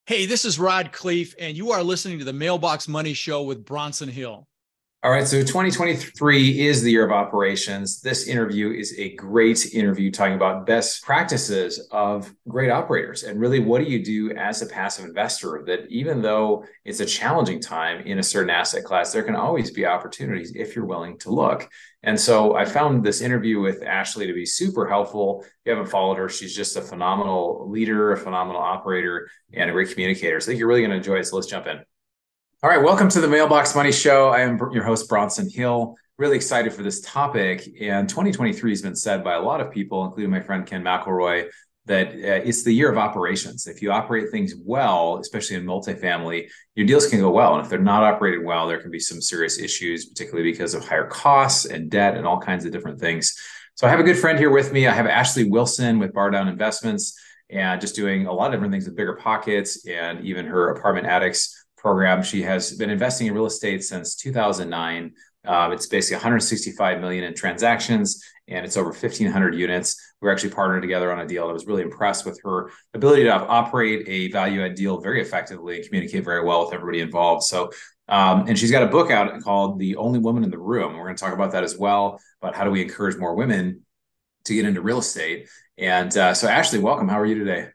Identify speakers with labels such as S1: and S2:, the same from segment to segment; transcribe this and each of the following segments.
S1: Hey, this is Rod Cleef, and you are listening to the Mailbox Money Show with Bronson Hill.
S2: All right, so 2023 is the year of operations. This interview is a great interview talking about best practices of great operators. And really, what do you do as a passive investor that even though it's a challenging time in a certain asset class, there can always be opportunities if you're willing to look. And so I found this interview with Ashley to be super helpful. If you haven't followed her, she's just a phenomenal leader, a phenomenal operator, and a great communicator. So I think you're really going to enjoy it. So let's jump in. All right, welcome to the Mailbox Money Show. I am your host, Bronson Hill. Really excited for this topic. And 2023 has been said by a lot of people, including my friend Ken McElroy, that it's the year of operations. If you operate things well, especially in multifamily, your deals can go well. And if they're not operated well, there can be some serious issues, particularly because of higher costs and debt and all kinds of different things. So I have a good friend here with me. I have Ashley Wilson with Bar Down Investments and just doing a lot of different things with BiggerPockets and even her Apartment Addicts program. She has been investing in real estate since 2009. It's basically 165 million in transactions, and it's over 1,500 units. We're actually partnered together on a deal. I was really impressed with her ability to operate a value add deal very effectively and communicate very well with everybody involved. So, and she's got a book out called "The Only Woman in the Room." We're going to talk about that as well. About how do we encourage more women to get into real estate? And so, Ashley, welcome. How are you today?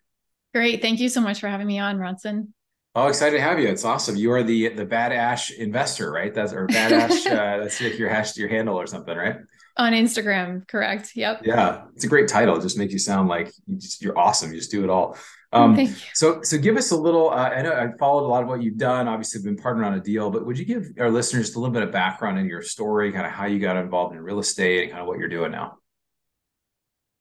S3: Great. Thank you so much for having me on, Bronson.
S2: Oh, excited to have you. It's awesome. You are the Bad Ash investor, right? That's or Bad Ash. That's like your handle or something, right?
S3: On Instagram, correct. Yep.
S2: Yeah, it's a great title. It just makes you sound like you're awesome. You just do it all.
S3: Thank you.
S2: So give us a little. I know I followed a lot of what you've done. Obviously, been partnered on a deal, but would you give our listeners just a little bit of background in your story, kind of how you got involved in real estate, and kind of what you're doing now?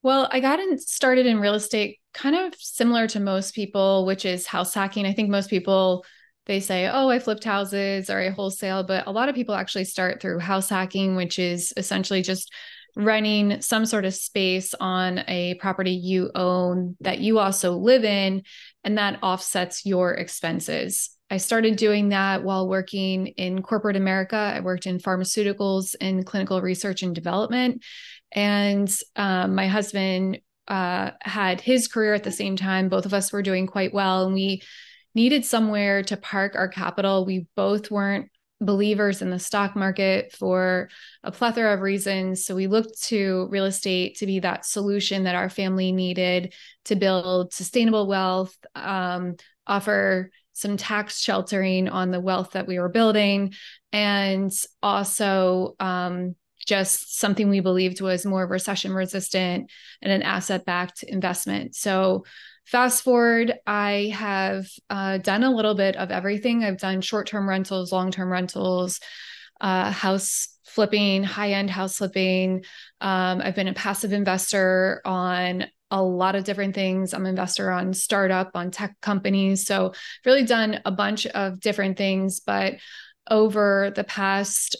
S3: Well, I started in real estate kind of similar to most people, which is house hacking. I think most people, they say, oh, I flipped houses or I wholesale, but a lot of people actually start through house hacking, which is essentially just renting some sort of space on a property you own that you also live in, and that offsets your expenses. I started doing that while working in corporate America. I worked in pharmaceuticals and clinical research and development. And my husband had his career at the same time. Both of us were doing quite well, and we needed somewhere to park our capital. We both weren't believers in the stock market for a plethora of reasons. So we looked to real estate to be that solution that our family needed to build sustainable wealth, offer some tax sheltering on the wealth that we were building, and also just something we believed was more recession resistant and an asset backed investment. So fast forward, I have done a little bit of everything. I've done short-term rentals, long-term rentals, house flipping, high-end house flipping. I've been a passive investor on a lot of different things. I'm an investor on startup, on tech companies. So really done a bunch of different things. But over the past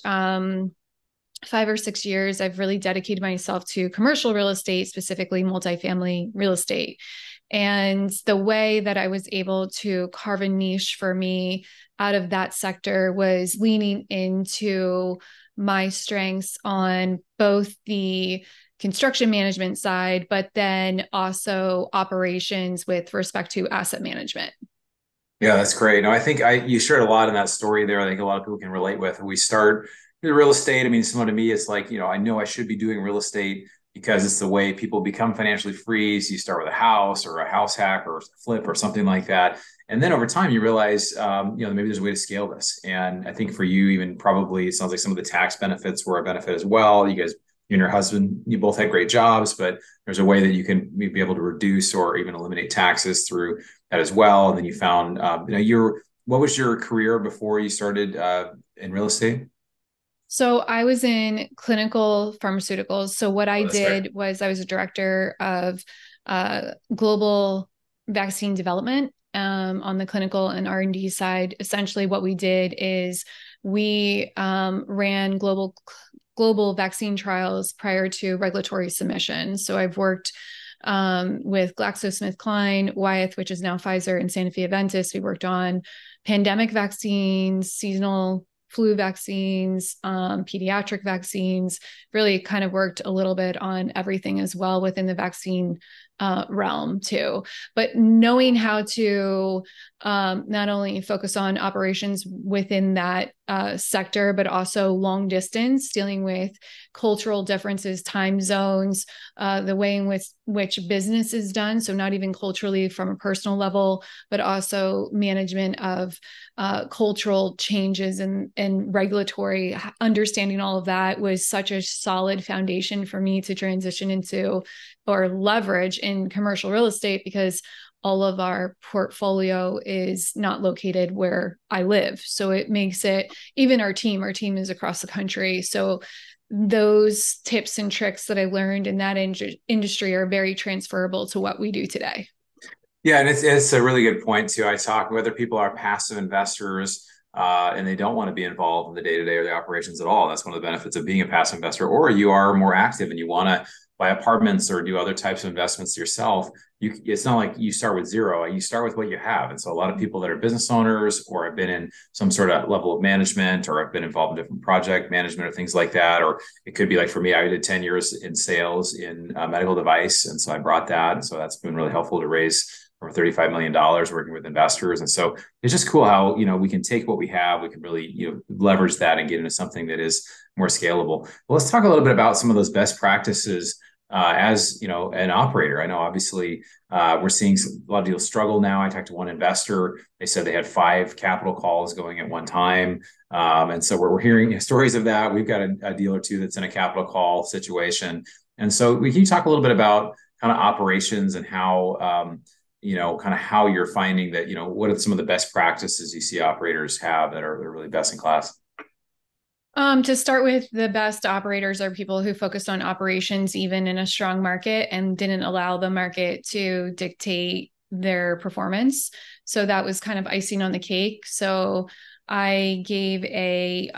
S3: 5 or 6 years, I've really dedicated myself to commercial real estate, specifically multifamily real estate. And the way that I was able to carve a niche for me out of that sector was leaning into my strengths on both the construction management side, but then also operations with respect to asset management.
S2: Yeah, that's great. No, I think you shared a lot in that story there. I think a lot of people can relate with. We start with real estate. I mean, someone to me, it's like, I know I should be doing real estate because it's the way people become financially free. So you start with a house or a house hack or a flip or something like that. And then over time, you realize, maybe there's a way to scale this. And I think for you, even probably, it sounds like some of the tax benefits were a benefit as well. You and your husband, you both had great jobs, but there's a way that you can be able to reduce or even eliminate taxes through that as well. And then you found, what was your career before you started in real estate?
S3: So I was in clinical pharmaceuticals. So what I
S2: Oh, that's right.
S3: did was I was a director of global vaccine development on the clinical and R&D side. Essentially, what we did is we ran global vaccine trials prior to regulatory submission. So I've worked with GlaxoSmithKline, Wyeth, which is now Pfizer, and Sanofi Aventis. We worked on pandemic vaccines, seasonal flu vaccines, pediatric vaccines, really kind of worked a little bit on everything as well within the vaccine realm too. But knowing how to not only focus on operations within that sector, but also long distance, dealing with cultural differences, time zones, the way in which business is done. So not even culturally from a personal level, but also management of cultural changes and regulatory, understanding all of that was such a solid foundation for me to transition into or leverage in commercial real estate, because all of our portfolio is not located where I live. So it makes it, even our team is across the country. So those tips and tricks that I learned in that industry are very transferable to what we do today.
S2: Yeah, and it's a really good point too. I talk whether people are passive investors and they don't want to be involved in the day-to-day or the operations at all. That's one of the benefits of being a passive investor. Or you are more active and you want to buy apartments or do other types of investments yourself. It's not like you start with zero. You start with what you have. And so a lot of people that are business owners or have been in some sort of level of management or have been involved in different project management or things like that. Or it could be like for me, I did 10 years in sales in medical device. And so I brought that. And so that's been really helpful to raise over $35 million working with investors. And so it's just cool how, we can take what we have, we can really, leverage that and get into something that is more scalable. Well, let's talk a little bit about some of those best practices as, an operator. I know obviously we're seeing a lot of deals struggle now. I talked to one investor. They said they had 5 capital calls going at one time. And so we're hearing stories of that. We've got a deal or two that's in a capital call situation. And so can you talk a little bit about kind of operations and how, kind of how you're finding that, what are some of the best practices you see operators have that are really best in class?
S3: To start with, the best operators are people who focused on operations, even in a strong market, and didn't allow the market to dictate their performance. So that was kind of icing on the cake. So I gave a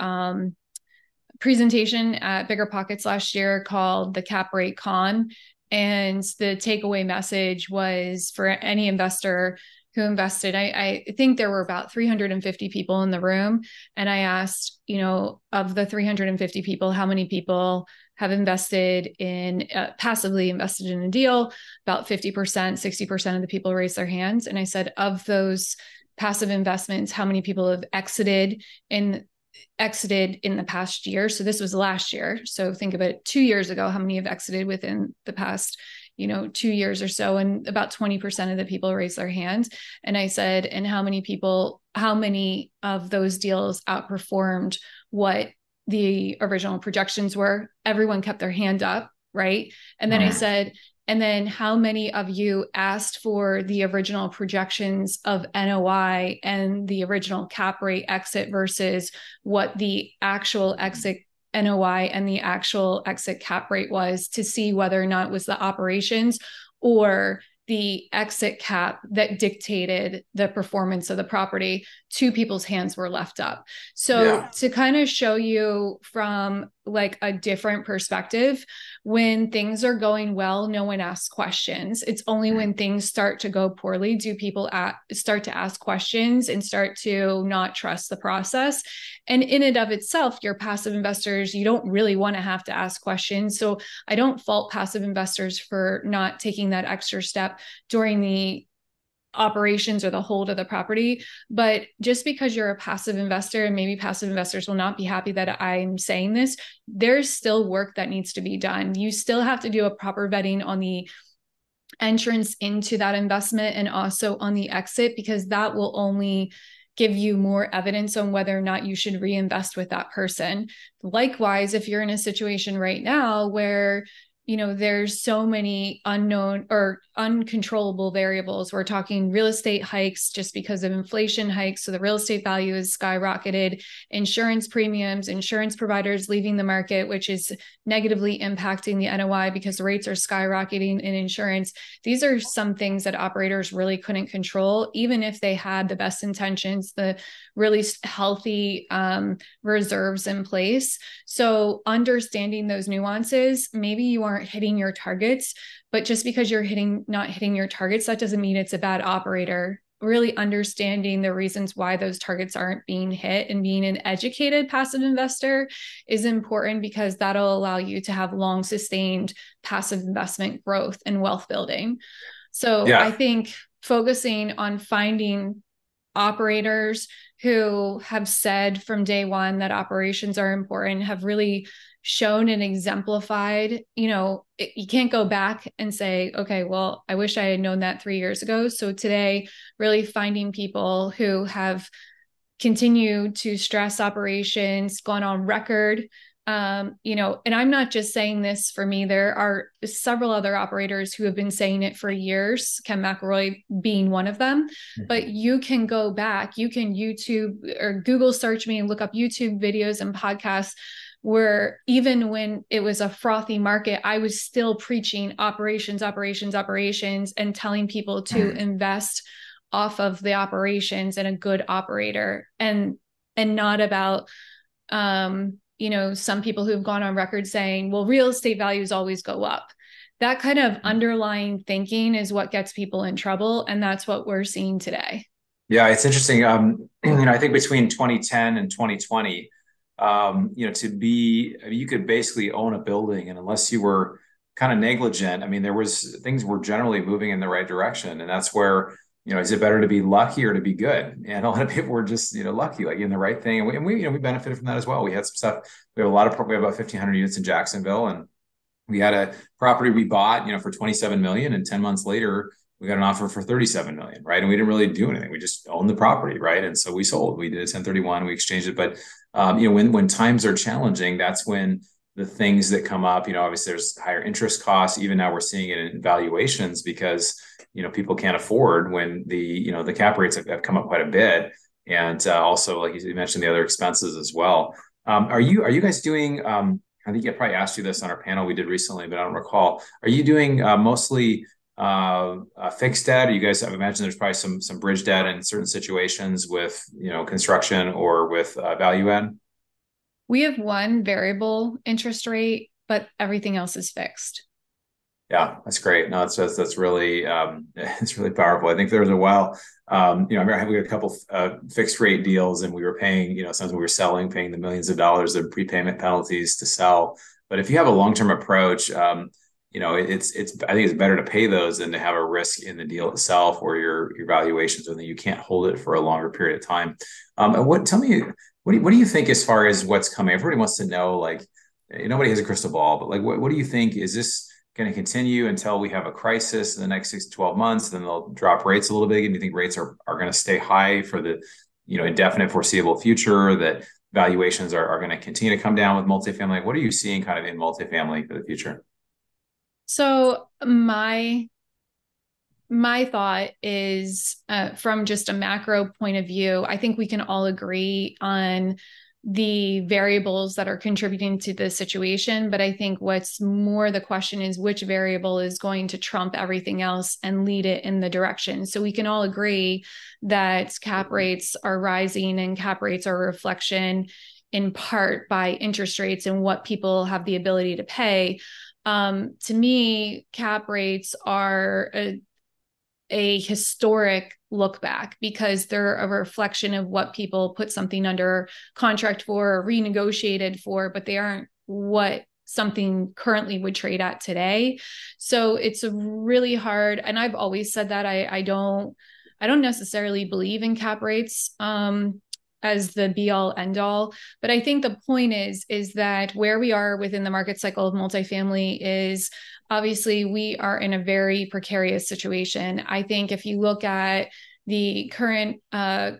S3: presentation at BiggerPockets last year called the Cap Rate Con. And the takeaway message was for any investor who invested, I think there were about 350 people in the room. And I asked, of the 350 people, how many people have invested in, passively invested in a deal? About 50%, 60% of the people raised their hands. And I said, of those passive investments, how many people have exited in the past year? So this was last year. So think of it 2 years ago, how many have exited within the past 2 years or so? And about 20% of the people raised their hands. And I said, and how many of those deals outperformed what the original projections were? Everyone kept their hand up, right? And then I said, and then how many of you asked for the original projections of NOI and the original cap rate exit versus what the actual exit NOI and the actual exit cap rate was, to see whether or not it was the operations or the exit cap that dictated the performance of the property? 2 people's hands were left up. So to kind of show you from like a different perspective, when things are going well, no one asks questions. It's only when things start to go poorly do people start to ask questions and start to not trust the process. And in and of itself, you're passive investors, you don't really want to have to ask questions. So I don't fault passive investors for not taking that extra step during the operations or the hold of the property. But just because you're a passive investor, and maybe passive investors will not be happy that I'm saying this, there's still work that needs to be done. You still have to do a proper vetting on the entrance into that investment and also on the exit, because that will only give you more evidence on whether or not you should reinvest with that person. Likewise, if you're in a situation right now where there's so many unknown or uncontrollable variables. We're talking real estate hikes just because of inflation hikes. So the real estate value is skyrocketed, insurance premiums, insurance providers leaving the market, which is negatively impacting the NOI because the rates are skyrocketing in insurance. These are some things that operators really couldn't control, even if they had the best intentions, the really healthy reserves in place. So understanding those nuances, maybe you aren't hitting your targets, but just because you're not hitting your targets, that doesn't mean it's a bad operator. really understanding the reasons why those targets aren't being hit and being an educated passive investor is important, because that'll allow you to have long sustained passive investment growth and wealth building. So I think focusing on finding operators who have said from day one that operations are important, have really shown and exemplified, you can't go back and say, okay, well, I wish I had known that 3 years ago. So today, really finding people who have continued to stress operations, gone on record, and I'm not just saying this for me. There are several other operators who have been saying it for years, Ken McElroy being one of them. But you can go back, you can YouTube or Google search me and look up YouTube videos and podcasts where even when it was a frothy market, I was still preaching operations, and telling people to invest off of the operations and a good operator, and not about, some people who've gone on record saying, well, real estate values always go up. That kind of underlying thinking is what gets people in trouble. And that's what we're seeing today.
S2: Yeah, it's interesting. I think between 2010 and 2020, you could basically own a building, and unless you were kind of negligent, things were generally moving in the right direction. And that's where, is it better to be lucky or to be good? And a lot of people were just, lucky, like in the right thing. And we benefited from that as well. We had some stuff. We have we have about 1,500 units in Jacksonville, and we had a property we bought, for 27 million. And 10 months later, we got an offer for 37 million, right? And we didn't really do anything. We just owned the property, right? And so we sold. We did a 1031. We exchanged it. But when times are challenging, that's when the things that come up. Obviously there's higher interest costs. Even now we're seeing it in valuations because people can't afford when the cap rates have come up quite a bit, and also, like you mentioned, the other expenses as well. Are you guys doing? I think I probably asked you this on our panel we did recently, but I don't recall. Are you doing mostly fixed debt? Or you guys, I imagine there's probably some bridge debt in certain situations with construction or with value add.
S3: We have one variable interest rate, but everything else is fixed.
S2: Yeah, that's great. No, that's really it's really powerful. I think there was a while, I remember we had a couple fixed rate deals, and we were paying, sometimes we were selling, paying the millions of dollars of prepayment penalties to sell. But if you have a long-term approach, I think it's better to pay those than to have a risk in the deal itself or your valuations, when you can't hold it for a longer period of time. Tell me, what do you think as far as what's coming? Everybody wants to know, like, nobody has a crystal ball, but like, what do you think? Is this going to continue until we have a crisis in the next 6 to 12 months? Then they'll drop rates a little bit. And do you think rates are going to stay high for the indefinite foreseeable future? That valuations are going to continue to come down with multifamily? What are you seeing kind of in multifamily for the future?
S3: So my thought is, from just a macro point of view, I think we can all agree on the variables that are contributing to the situation. But I think what's more the question is, which variable is going to trump everything else and lead it in the direction? So we can all agree that cap rates are rising, and cap rates are a reflection in part by interest rates and what people have the ability to pay. To me, cap rates are a historic look back, because they're a reflection of what people put something under contract for or renegotiated for, but they aren't what something currently would trade at today. So it's really hard. And I've always said that I don't necessarily believe in cap rates as the be all end all. But I think the point is that where we are within the market cycle of multifamily is, obviously we are in a very precarious situation. I think if you look at the current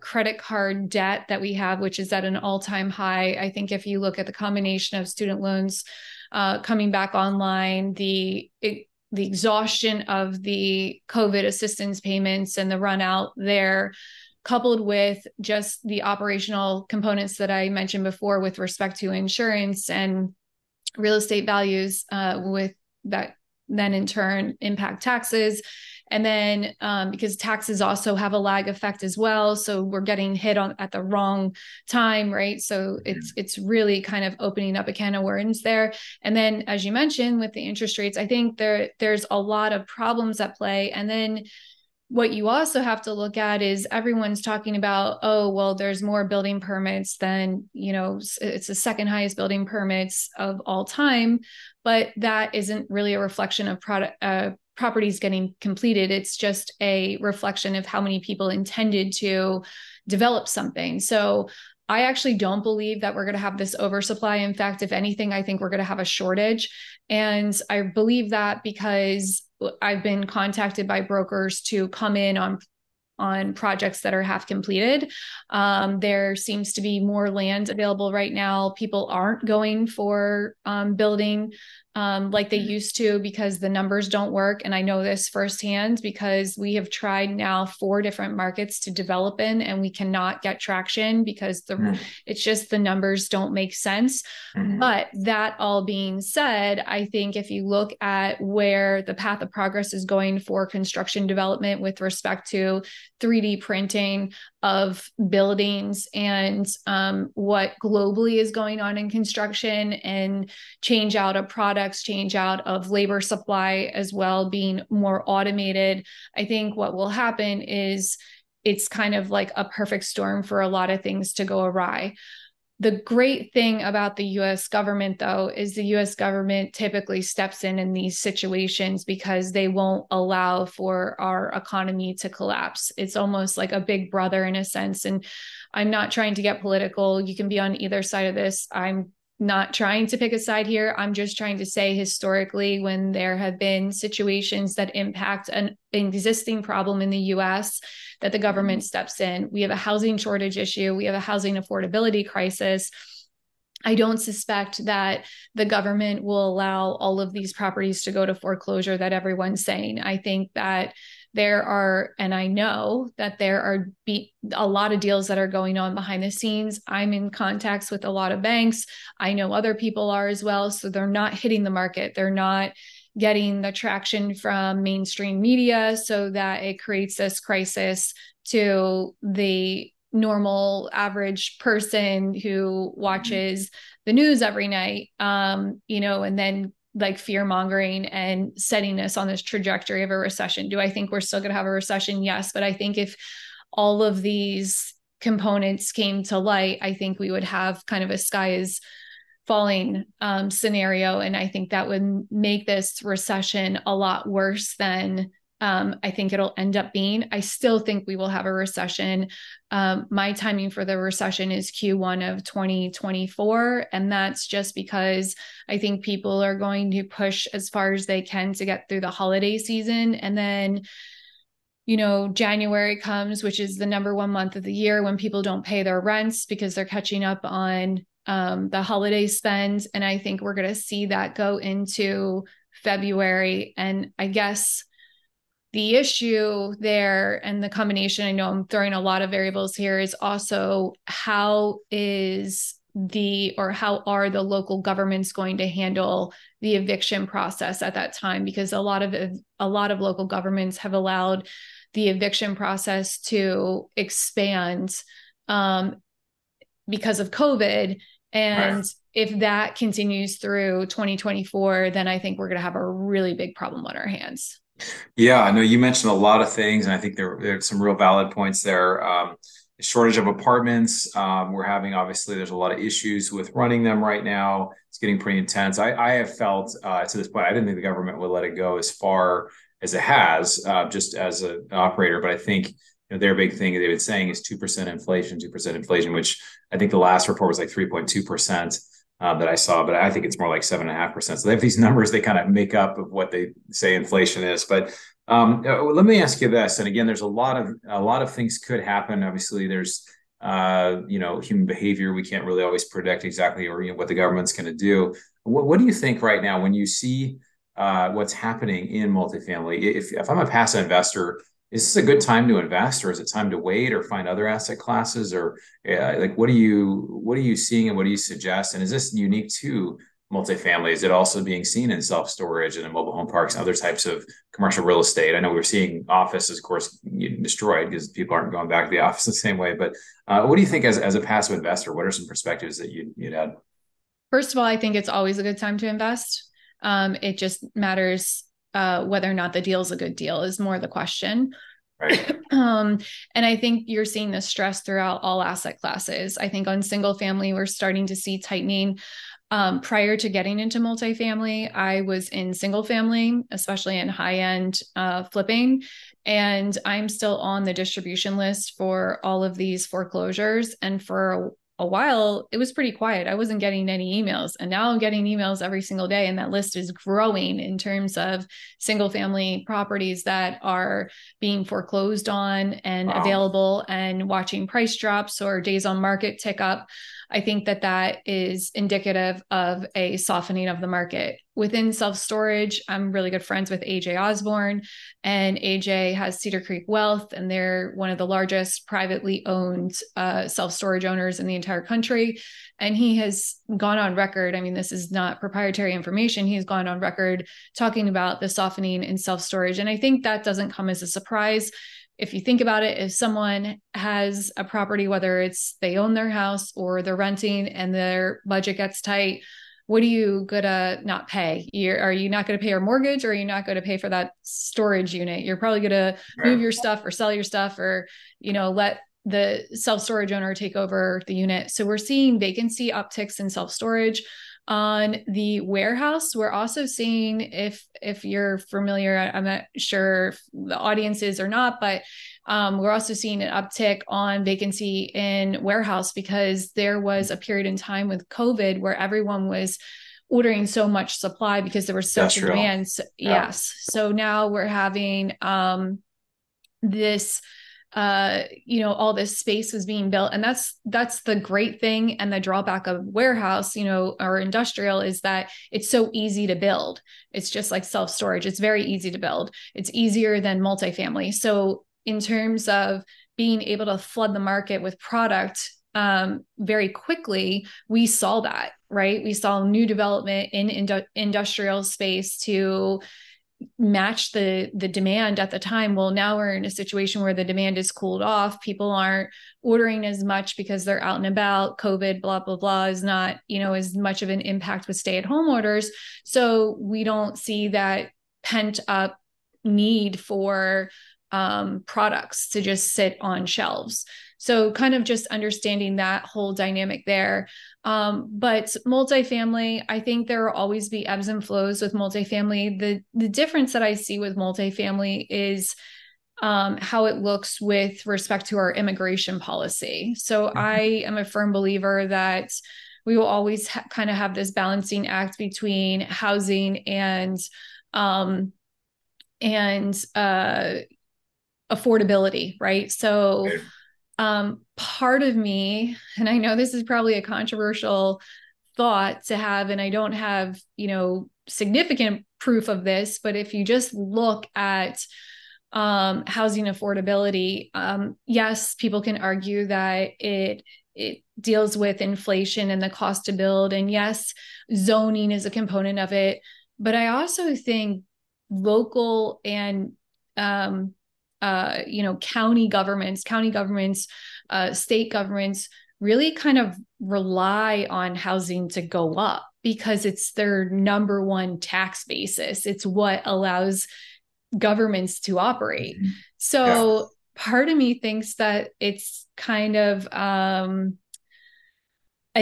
S3: credit card debt that we have, which is at an all-time high, I think if you look at the combination of student loans coming back online, the exhaustion of the COVID assistance payments and the run out there, coupled with just the operational components that I mentioned before with respect to insurance and real estate values, with that then in turn impact taxes. And then because taxes also have a lag effect as well. So we're getting hit at the wrong time, right? So it's really kind of opening up a can of worms there. And then, as you mentioned, with the interest rates, I think there's a lot of problems at play. And then what you also have to look at is everyone's talking about, oh, well, there's more building permits than, it's the second highest building permits of all time, but that isn't really a reflection of properties getting completed. It's just a reflection of how many people intended to develop something. So I actually don't believe that we're going to have this oversupply. In fact, if anything, I think we're going to have a shortage. And I believe that because I've been contacted by brokers to come in on projects that are half completed. There seems to be more land available right now. People aren't going for building like they used to because the numbers don't work. And I know this firsthand because we have tried now 4 different markets to develop in, and we cannot get traction because it's just the numbers don't make sense. But that all being said, I think if you look at where the path of progress is going for construction development with respect to 3D printing of buildings and what globally is going on in construction and change out of products, change out of labor supply as well, being more automated. I think what will happen is it's kind of like a perfect storm for a lot of things to go awry. The great thing about the US government, though, is the US government typically steps in these situations because they won't allow for our economy to collapse. It's almost like a big brother in a sense. And I'm not trying to get political. You can be on either side of this. I'm not trying to pick a side here. I'm just trying to say historically, when there have been situations that impact an existing problem in the US, that the government steps in. We have a housing shortage issue. We have a housing affordability crisis. I don't suspect that the government will allow all of these properties to go to foreclosure that everyone's saying. I think that there are, and I know that there are a lot of deals that are going on behind the scenes. I'm in contacts with a lot of banks. I know other people are as well. So they're not hitting the market. They're not getting the traction from mainstream media so that it creates this crisis to the normal average person who watches the news every night, and then like fear mongering and setting us on this trajectory of a recession. Do I think we're still going to have a recession? Yes. But I think if all of these components came to light, I think we would have kind of a sky is falling scenario. And I think that would make this recession a lot worse than I think it'll end up being. I still think we will have a recession. My timing for the recession is Q1 of 2024. And that's just because I think people are going to push as far as they can to get through the holiday season. And then, January comes, which is the number 1 month of the year when people don't pay their rents because they're catching up on the holiday spend. And I think we're going to see that go into February. And I guess the issue there and the combination, I know I'm throwing a lot of variables here, is also how are the local governments going to handle the eviction process at that time? Because a lot of local governments have allowed the eviction process to expand because of COVID. And right. If that continues through 2024, then I think we're going to have a really big problem on our hands.
S2: Yeah, I know you mentioned a lot of things, and I think there's some real valid points there. Shortage of apartments. We're having, obviously, there's a lot of issues with running them right now. It's getting pretty intense. I have felt to this point, I didn't think the government would let it go as far as it has, just as an operator. But I think their big thing they've been saying is 2% inflation, which I think the last report was like 3.2%. That I saw, but I think it's more like 7.5%. So they have these numbers they kind of make up of what they say inflation is. But let me ask you this. And again, there's a lot of things could happen. Obviously, there's human behavior. We can't really always predict exactly what the government's going to do. What do you think right now when you see what's happening in multifamily? If I'm a passive investor, is this a good time to invest, or is it time to wait or find other asset classes, or what are you seeing and what do you suggest? And is this unique to multifamily? Is it also being seen in self-storage and in mobile home parks and other types of commercial real estate? I know we're seeing offices, of course, getting destroyed because people aren't going back to the office the same way. But what do you think as a passive investor? What are some perspectives that you'd add?
S3: First of all, I think it's always a good time to invest. It just matters whether or not the deal is a good deal is more the question.
S2: Right.
S3: And I think you're seeing this stress throughout all asset classes. I think on single family, we're starting to see tightening. Prior to getting into multifamily, I was in single family, especially in high end flipping. And I'm still on the distribution list for all of these foreclosures. And for a while, it was pretty quiet. I wasn't getting any emails. And now I'm getting emails every single day. And that list is growing in terms of single family properties that are being foreclosed on and available, and watching price drops or days on market tick up. I think that that is indicative of a softening of the market. Within self-storage, I'm really good friends with AJ Osborne, and AJ has Cedar Creek Wealth, and they're one of the largest privately owned self-storage owners in the entire country. And he has gone on record, I mean, this is not proprietary information, he's gone on record talking about the softening in self-storage. And I think that doesn't come as a surprise. If you think about it, if someone has a property, whether it's they own their house or they're renting and their budget gets tight, what are you gonna not pay? Are you not gonna pay your mortgage, or are you not gonna pay for that storage unit? You're probably gonna move your stuff or sell your stuff, or, let the self-storage owner take over the unit. So we're seeing vacancy upticks in self-storage. On the warehouse, we're also seeing, if you're familiar, I'm not sure if the audience is or not, but we're also seeing an uptick on vacancy in warehouse, because there was a period in time with COVID where everyone was ordering so much supply because there was such a demand. So, yes. So now we're having this all this space was being built. And that's the great thing. And the drawback of warehouse, or industrial, is that it's so easy to build. It's just like self-storage. It's very easy to build. It's easier than multifamily. So in terms of being able to flood the market with product very quickly, we saw that, right? We saw new development in industrial space to match the demand at the time. Well, now we're in a situation where the demand is cooled off. People aren't ordering as much because they're out and about. COVID, blah, blah, blah, is not, as much of an impact with stay-at-home orders. So we don't see that pent up need for products to just sit on shelves. So kind of just understanding that whole dynamic there. But multifamily, I think there will always be ebbs and flows with multifamily. The difference that I see with multifamily is how it looks with respect to our immigration policy. So I am a firm believer that we will always kind of have this balancing act between housing and affordability, right? So part of me, and I know this is probably a controversial thought to have, and I don't have, significant proof of this, but if you just look at housing affordability, yes, people can argue that it deals with inflation and the cost to build. And yes, zoning is a component of it. But I also think local and county governments, state governments really kind of rely on housing to go up because it's their number one tax basis. It's what allows governments to operate. So part of me thinks that it's kind of a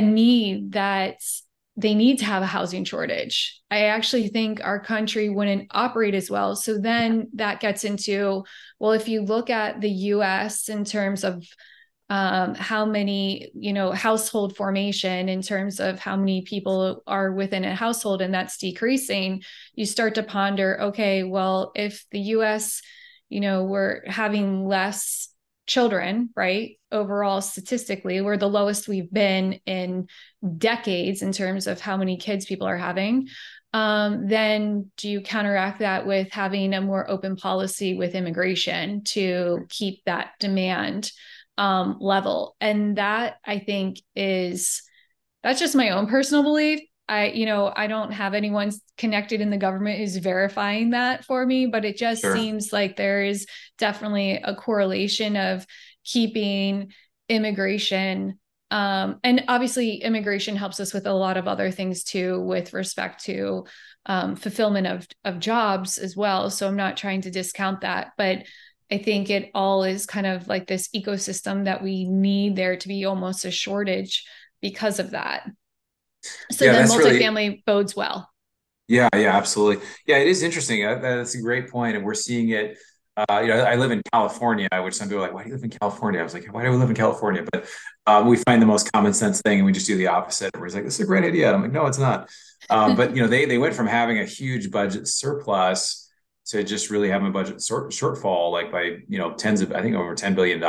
S3: need that they need to have a housing shortage. I actually think our country wouldn't operate as well. So then that gets into, well, if you look at the US in terms of how many, household formation, in terms of how many people are within a household, and that's decreasing, you start to ponder, okay, well, if the US, we're having less children, right? Overall, statistically, we're the lowest we've been in decades in terms of how many kids people are having. Then do you counteract that with having a more open policy with immigration to keep that demand level? And that, I think, that's just my own personal belief. I don't have anyone connected in the government who's verifying that for me, but it just seems like there is definitely a correlation of keeping immigration. And obviously immigration helps us with a lot of other things too, with respect to fulfillment of jobs as well. So I'm not trying to discount that, but I think it all is kind of like this ecosystem that we need there to be almost a shortage because of that. So
S2: Yeah,
S3: then
S2: that's really,
S3: multifamily bodes well.
S2: yeah, yeah, absolutely. Yeah, it is interesting. That's a great point, and we're seeing it. I live in California, which some people are like, "Why do you live in California?" I was like, "Why do we live in California?" But we find the most common sense thing, and we just do the opposite. Where it's like, "This is a great idea." And I'm like, "No, it's not." But they went from having a huge budget surplus to just really having a budget shortfall, like by tens of, I think, over $10 billion.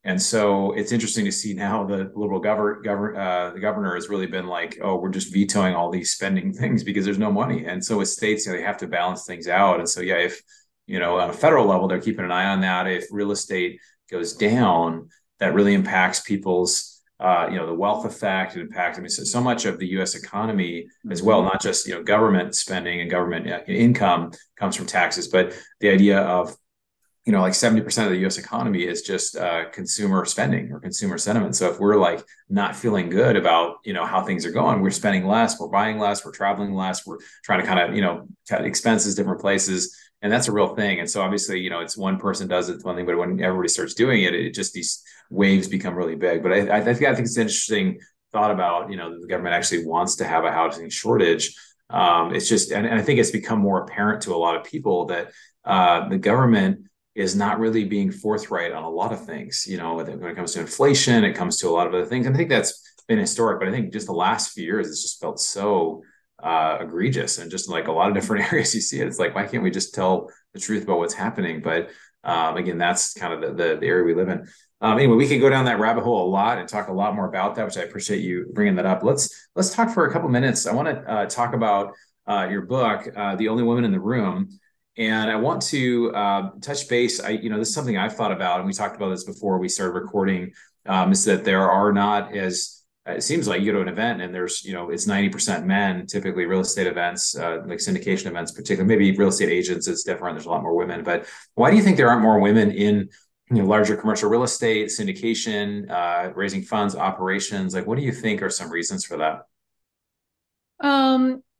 S2: And so it's interesting to see now the liberal the governor has really been like, oh, we're just vetoing all these spending things because there's no money. And so with states, they have to balance things out. And so, yeah, if, on a federal level, they're keeping an eye on that. If real estate goes down, that really impacts people's, the wealth effect. It impacts, I mean, so much of the U.S. economy as well, not just, government spending and government income comes from taxes, but the idea of like 70% of the US economy is just consumer spending or consumer sentiment. So if we're like not feeling good about, how things are going, we're spending less, we're buying less, we're traveling less, we're trying to kind of, cut expenses different places. And that's a real thing. And so obviously, it's one person does it, it's one thing, but when everybody starts doing it, it just, these waves become really big. But I think it's an interesting thought about, the government actually wants to have a housing shortage. It's just, and I think it's become more apparent to a lot of people that the government is not really being forthright on a lot of things. When it comes to inflation, it comes to a lot of other things. And I think that's been historic, but I think just the last few years, it's just felt so egregious, and just like a lot of different areas you see it. It's like, why can't we just tell the truth about what's happening? But again, that's kind of the area we live in. Anyway, we could go down that rabbit hole a lot and talk a lot more about that, which I appreciate you bringing that up. Let's talk for a couple minutes. I want to talk about your book, The Only Woman in the Room. And I want to touch base. This is something I've thought about, and we talked about this before we started recording. Is that there are not as it seems like you go to an event and there's it's 90% men, typically real estate events, like syndication events, particularly maybe real estate agents. It's different. There's a lot more women. But why do you think there aren't more women in larger commercial real estate, syndication, raising funds, operations? Like, what do you think are some reasons for that?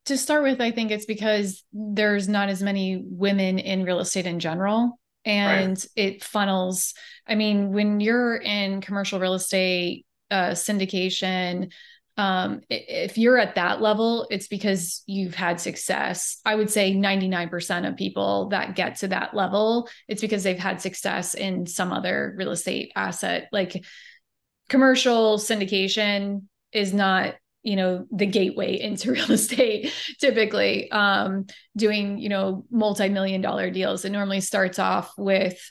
S3: To start with, I think it's because there's not as many women in real estate in general,
S2: Right.
S3: and it funnels. I mean, when you're in commercial real estate, syndication, if you're at that level, it's because you've had success. I would say 99% of people that get to that level, it's because they've had success in some other real estate asset. Like commercial syndication is not the gateway into real estate typically. Doing multi-million dollar deals, it normally starts off with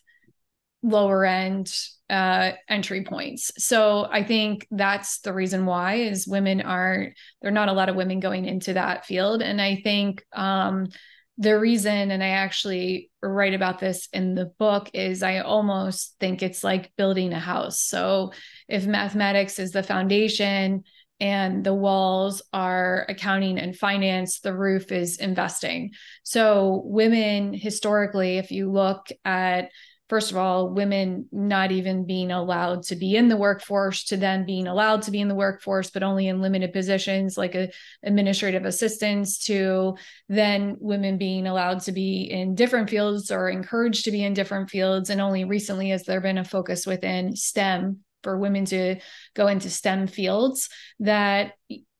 S3: lower end entry points. So I think that's the reason why is there are not a lot of women going into that field. And I think the reason, and I actually write about this in the book, is I almost think it's like building a house. So if mathematics is the foundation and the walls are accounting and finance, the roof is investing. So women historically, if you look at, first of all, women not even being allowed to be in the workforce, to then being allowed to be in the workforce, but only in limited positions like administrative assistants, to then women being allowed to be in different fields or encouraged to be in different fields. And only recently has there been a focus within STEM for women to go into STEM fields, that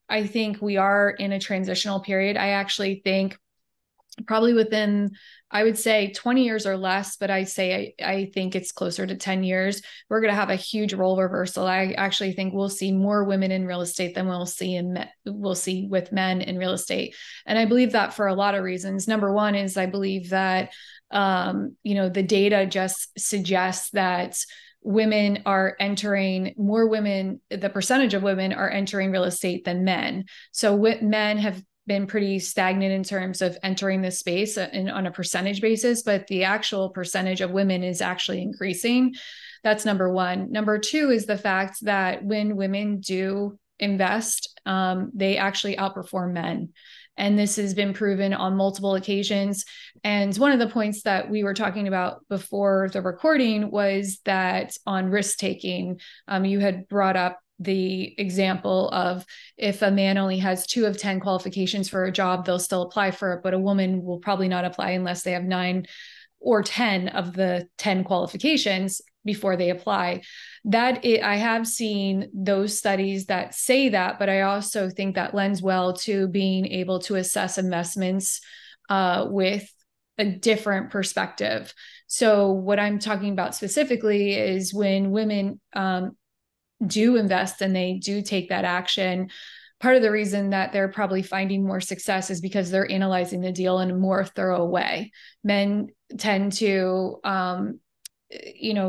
S3: I think we are in a transitional period. I actually think probably within, I would say 20 years or less, but I think it's closer to 10 years, we're going to have a huge role reversal. I actually think we'll see more women in real estate than we'll see with men in real estate. And I believe that for a lot of reasons. Number one is I believe that, the data just suggests that the percentage of women are entering real estate than men. So men have been pretty stagnant in terms of entering this space on a percentage basis, but the actual percentage of women is actually increasing. That's number one. Number two is the fact that when women do invest, they actually outperform men. And this has been proven on multiple occasions. And one of the points that we were talking about before the recording was that on risk taking, you had brought up the example of if a man only has 2 of 10 qualifications for a job, they'll still apply for it, but a woman will probably not apply unless they have 9 or 10 of the 10 qualifications before they apply. I have seen those studies that say that, but I also think that lends well to being able to assess investments with a different perspective. So what I'm talking about specifically is when women do invest and they do take that action, part of the reason that they're probably finding more success is because they're analyzing the deal in a more thorough way. Men tend to,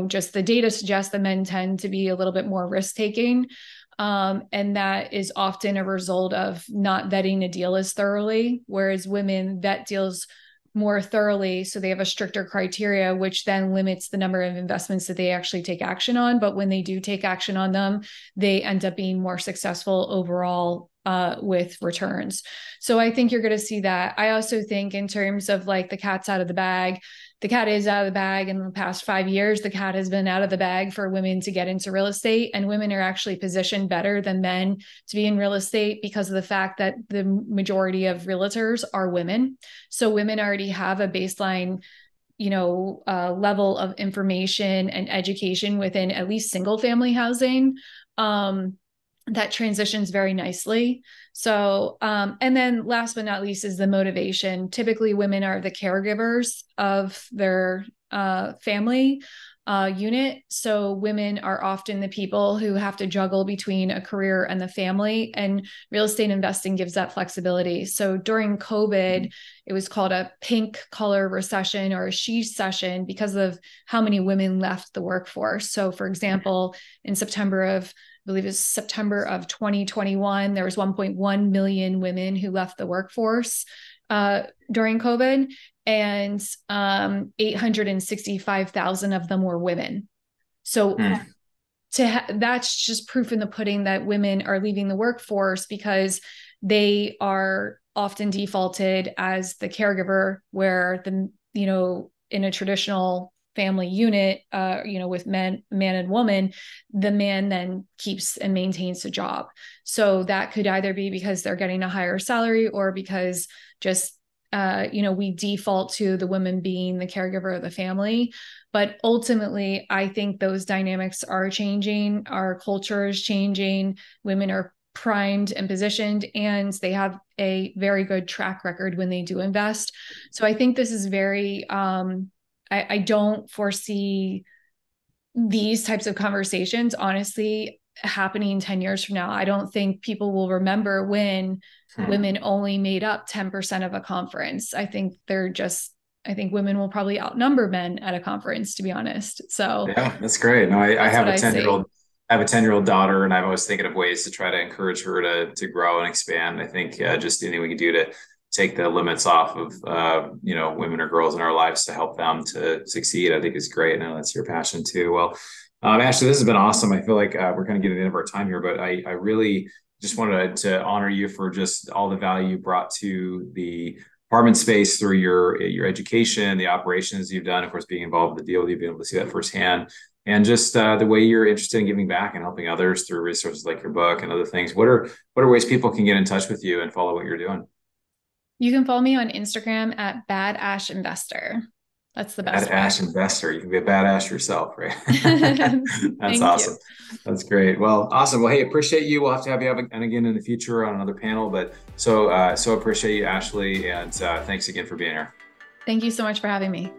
S3: just the data suggests that men tend to be a little bit more risk-taking. And that is often a result of not vetting a deal as thoroughly, whereas women vet deals more thoroughly. So they have a stricter criteria, which then limits the number of investments that they actually take action on. But when they do take action on them, they end up being more successful overall with returns. So I think you're going to see that. I also think in terms of like the cat's out of the bag, the cat is out of the bag. In the past 5 years, the cat has been out of the bag for women to get into real estate, and women are actually positioned better than men to be in real estate because of the fact that the majority of realtors are women. So women already have a baseline, level of information and education within at least single family housing. That transitions very nicely. So, and then last but not least is the motivation. Typically, women are the caregivers of their family unit. So women are often the people who have to juggle between a career and the family, and real estate investing gives that flexibility. So during COVID, it was called a pink collar recession or a she-cession because of how many women left the workforce. So for example, in September of 2021, there was 1.1 million women who left the workforce during COVID, and 865,000 of them were women. So that's just proof in the pudding that women are leaving the workforce because they are often defaulted as the caregiver, where in a traditional family unit, with man and woman, the man then keeps and maintains the job. So that could either be because they're getting a higher salary or because just, we default to the woman being the caregiver of the family. But ultimately, I think those dynamics are changing. Our culture is changing. Women are primed and positioned, and they have a very good track record when they do invest. So I think this is very, I don't foresee these types of conversations, honestly, happening 10 years from now. I don't think people will remember when women only made up 10% of a conference. I think women will probably outnumber men at a conference, to be honest. So
S2: yeah, that's great. No, I have a 10-year-old daughter, and I'm always thinking of ways to try to encourage her to grow and expand. I think just anything we can do to take the limits off of, women or girls in our lives to help them to succeed, I think is great. I know that's your passion too. Well, Ashley, this has been awesome. I feel like we're kind of getting to the end of our time here, but I really just wanted to honor you for just all the value you brought to the apartment space through your education, the operations you've done, of course, being involved with the deal, you've been able to see that firsthand. And just the way you're interested in giving back and helping others through resources like your book and other things. What are ways people can get in touch with you and follow what you're doing?
S3: You can follow me on Instagram at Bad Ash Investor. That's the best.
S2: Bad Ash Investor. You can be a badass yourself, right? That's awesome.
S3: You.
S2: That's great. Well, awesome. Well, hey, appreciate you. We'll have to have you again in the future on another panel. But so appreciate you, Ashley, and thanks again for being here.
S3: Thank you so much for having me.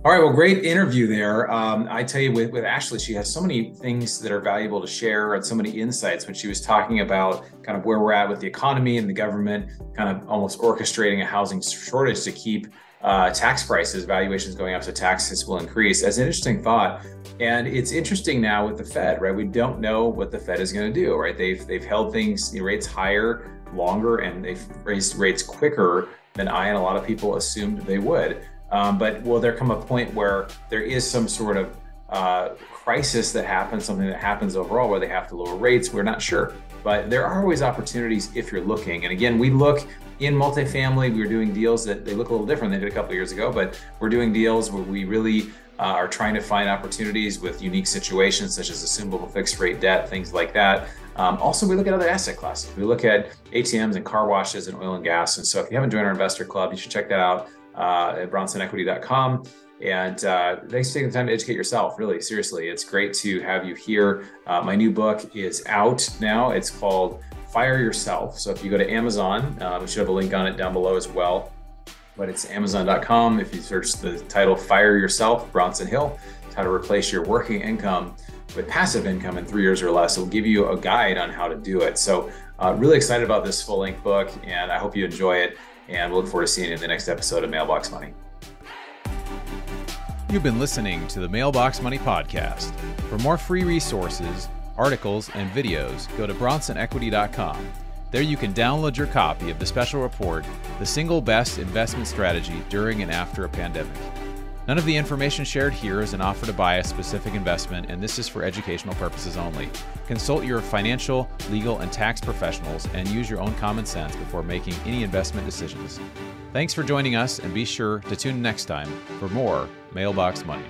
S2: All right, well, great interview there. I tell you, with Ashley, she has so many things that are valuable to share and so many insights when she was talking about kind of where we're at with the economy and the government kind of almost orchestrating a housing shortage to keep tax prices, valuations going up, so taxes will increase. As an interesting thought. And it's interesting now with the Fed, right? We don't know what the Fed is going to do, right? They've held rates higher, longer, and they've raised rates quicker than I and a lot of people assumed they would. But will there come a point where there is some sort of crisis that happens, something that happens overall where they have to lower rates? We're not sure. But there are always opportunities if you're looking. And again, we look in multifamily, we're doing deals that they look a little different than they did a couple of years ago, but we're doing deals where we really are trying to find opportunities with unique situations such as assumable fixed rate debt, things like that. Also, we look at other asset classes. We look at ATMs and car washes and oil and gas. And so if you haven't joined our investor club, you should check that out. at bronsonequity.com. And thanks for taking the time to educate yourself. Really, seriously, it's great to have you here. My new book is out now. It's called Fire Yourself. So if you go to Amazon, we should have a link on it down below as well. But it's Amazon.com. If you search the title Fire Yourself, Bronson Hill, it's how to replace your working income with passive income in 3 years or less. It'll give you a guide on how to do it. So really excited about this full-length book, and I hope you enjoy it. And we'll look forward to seeing you in the next episode of Mailbox Money.
S4: You've been listening to the Mailbox Money Podcast. For more free resources, articles, and videos, go to bronsonequity.com. There you can download your copy of the special report, The Single Best Investment Strategy During and After a Pandemic. None of the information shared here is an offer to buy a specific investment, and this is for educational purposes only. Consult your financial, legal, and tax professionals and use your own common sense before making any investment decisions. Thanks for joining us, and be sure to tune in next time for more Mailbox Money.